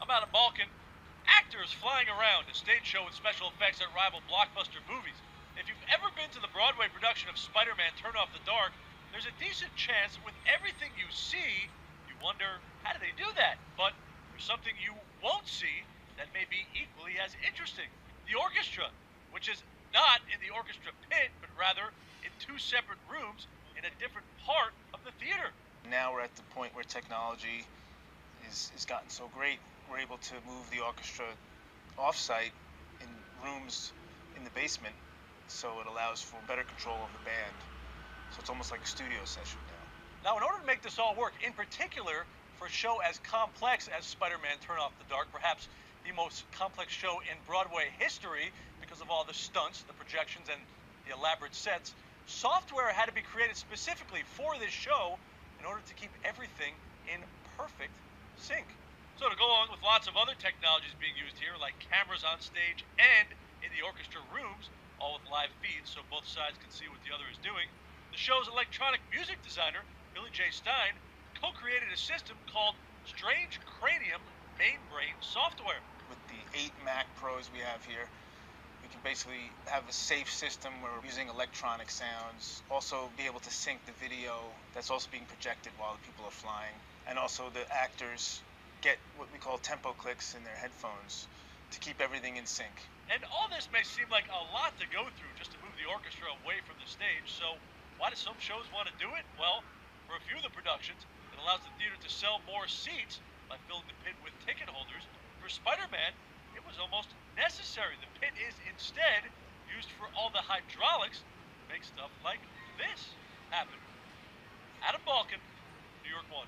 I'm Adam Balkin. Actors flying around, a stage show with special effects that rival blockbuster movies. If you've ever been to the Broadway production of Spider-Man Turn Off the Dark, there's a decent chance with everything you see, you wonder, how do they do that? But there's something you won't see that may be equally as interesting. The orchestra, which is not in the orchestra pit, but rather in two separate rooms in a different part of the theater. Now we're at the point where technology is gotten so great, we're able to move the orchestra off-site in rooms in the basement, so it allows for better control of the band. So it's almost like a studio session now. Now, in order to make this all work, in particular for a show as complex as Spider-Man Turn Off the Dark, perhaps the most complex show in Broadway history because of all the stunts, the projections, and the elaborate sets, software had to be created specifically for this show in order to keep everything in perfect sync. So to go along with lots of other technologies being used here, like cameras on stage and in the orchestra rooms, all with live feeds so both sides can see what the other is doing, the show's electronic music designer, Billy J. Stein, co-created a system called Strange Cranium Mainbrain Software. With the 8 Mac Pros we have here, we can basically have a safe system where we're using electronic sounds, also be able to sync the video that's also being projected while the people are flying, and also the actors get what we call tempo clicks in their headphones to keep everything in sync. And all this may seem like a lot to go through just to move the orchestra away from the stage, so why do some shows want to do it? Well, for a few of the productions, it allows the theater to sell more seats by filling the pit with ticket holders. For Spider-Man, it was almost necessary. The pit is instead used for all the hydraulics to make stuff like this happen. Adam Balkin, New York 1.